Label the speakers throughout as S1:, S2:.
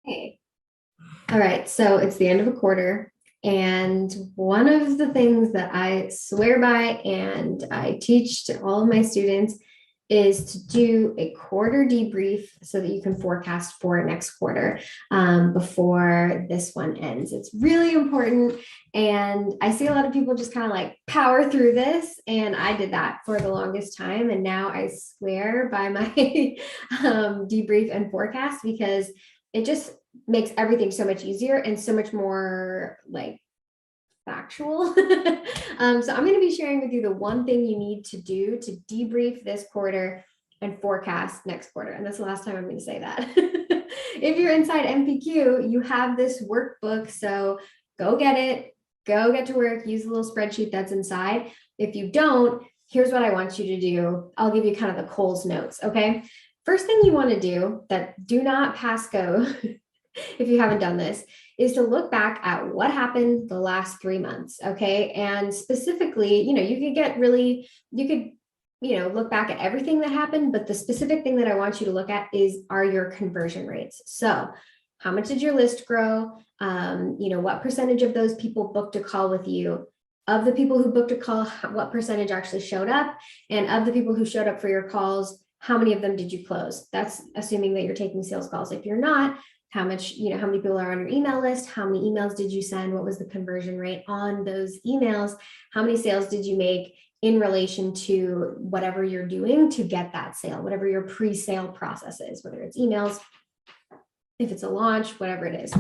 S1: Hey. All right, so it's the end of a quarter, and one of the things that I swear by and I teach to all of my students is to do a quarter debrief so that you can forecast for next quarter before this one ends. It's really important, and I see a lot of people just kind of like power through this, and I did that for the longest time, and now I swear by my debrief and forecast because it just makes everything so much easier and so much more like factual. So I'm going to be sharing with you the one thing you need to do to debrief this quarter and forecast next quarter. And that's the last time I'm going to say that. If you're inside MPQ, you have this workbook. So go get it, go get to work, use the little spreadsheet that's inside. If you don't, here's what I want you to do. I'll give you kind of the Coles notes. Okay. First thing you want to do that do not pass go if you haven't done this, is to look back at what happened the last 3 months. Okay. And specifically, you could get really, you could, look back at everything that happened, but the specific thing that I want you to look at are your conversion rates. So how much did your list grow? What percentage of those people booked a call with you? Of the people who booked a call, what percentage actually showed up? And of the people who showed up for your calls, how many of them did you close? That's assuming that you're taking sales calls. If you're not, how many people are on your email list? How many emails did you send? What was the conversion rate on those emails? How many sales did you make in relation to whatever you're doing to get that sale, whatever your pre-sale process is, whether it's emails, if it's a launch, whatever it is.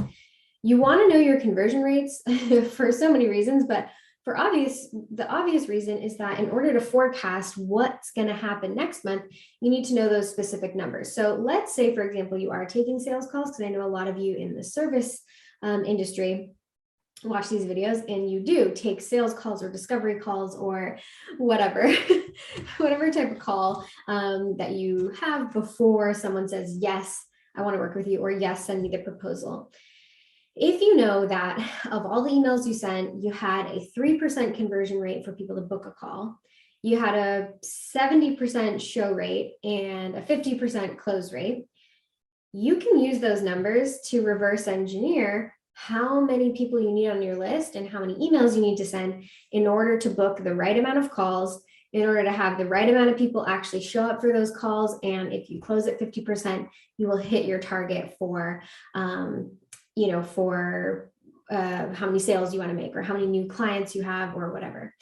S1: You want to know your conversion rates for so many reasons, but the obvious reason is that in order to forecast what's going to happen next month, you need to know those specific numbers. So let's say, for example, you are taking sales calls, because I know a lot of you in the service industry watch these videos and you do take sales calls or discovery calls or whatever, whatever type of call that you have before someone says, yes, I want to work with you, or yes, send me the proposal. If you know that of all the emails you sent, you had a 3% conversion rate for people to book a call, you had a 70% show rate and a 50% close rate, you can use those numbers to reverse engineer how many people you need on your list and how many emails you need to send in order to book the right amount of calls, in order to have the right amount of people actually show up for those calls. And if you close at 50%, you will hit your target for how many sales you want to make or how many new clients you have or whatever.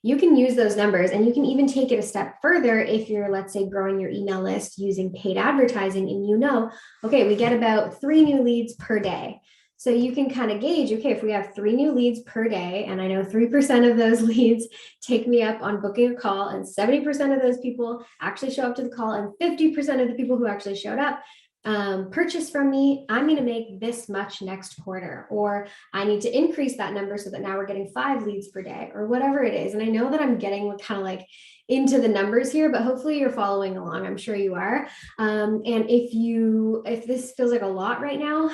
S1: You can use those numbers, and you can even take it a step further if you're, let's say, growing your email list using paid advertising, and okay, we get about 3 new leads per day. So you can kind of gauge, okay, if we have 3 new leads per day, and I know 3% of those leads take me up on booking a call, and 70% of those people actually show up to the call, and 50% of the people who actually showed up purchase from me, I'm going to make this much next quarter, or I need to increase that number so that now we're getting 5 leads per day, or whatever it is. And I know that I'm getting kind of like into the numbers here, but hopefully you're following along. I'm sure you are. And if this feels like a lot right now,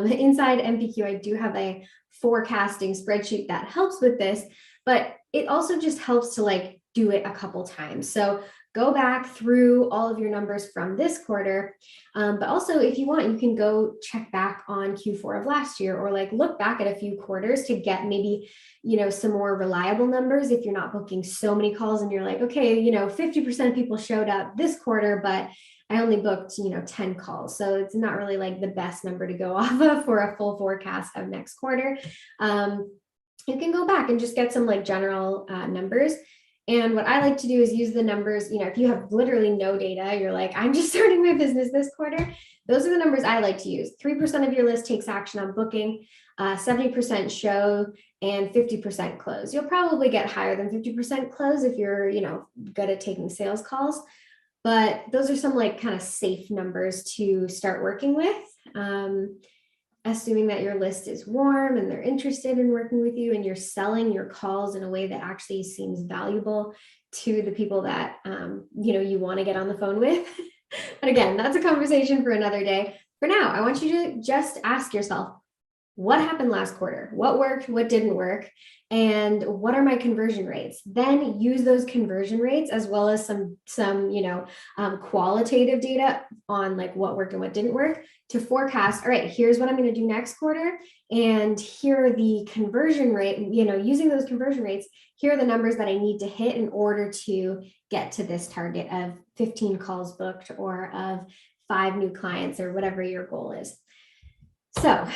S1: inside MPQ, I do have a forecasting spreadsheet that helps with this, but it also just helps to like do it a couple times. So go back through all of your numbers from this quarter. But also, if you want, you can go check back on Q4 of last year, or like look back at a few quarters to get maybe, some more reliable numbers. If you're not booking so many calls and you're like, okay, 50% of people showed up this quarter, but I only booked, 10 calls. So it's not really like the best number to go off of for a full forecast of next quarter. You can go back and just get some like general numbers. And what I like to do is use the numbers, if you have literally no data, you're like, I'm just starting my business this quarter. Those are the numbers I like to use. 3% of your list takes action on booking, 70% show, and 50% close. You'll probably get higher than 50% close if you're, good at taking sales calls. But those are some like kind of safe numbers to start working with. Assuming that your list is warm and they're interested in working with you, and you're selling your calls in a way that actually seems valuable to the people that you want to get on the phone with. But again, that's a conversation for another day. For now, I want you to just ask yourself, what happened last quarter, what worked, what didn't work, and what are my conversion rates. Then use those conversion rates as well as some qualitative data on like what worked and what didn't work to forecast. All right, here's what I'm going to do next quarter, and here are the conversion rate. Using those conversion rates, here are the numbers that I need to hit in order to get to this target of 15 calls booked or of 5 new clients or whatever your goal is. So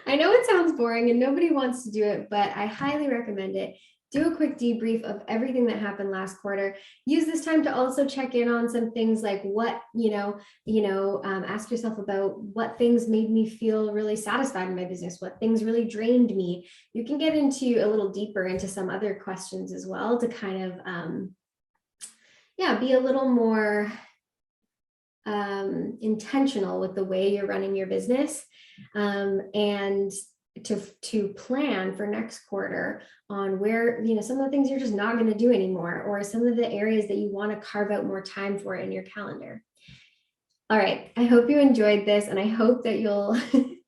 S1: I know it sounds boring and nobody wants to do it, but I highly recommend it. Do a quick debrief of everything that happened last quarter. Use this time to also check in on some things like what, ask yourself about what things made me feel really satisfied in my business, what things really drained me. You can get into a little deeper into some other questions as well to kind of, be a little more intentional with the way you're running your business, and to plan for next quarter on where, some of the things you're just not going to do anymore, or some of the areas that you want to carve out more time for in your calendar. All right. I hope you enjoyed this, and I hope that you'll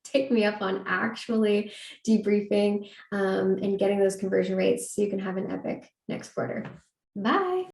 S1: take me up on actually debriefing and getting those conversion rates so you can have an epic next quarter. Bye.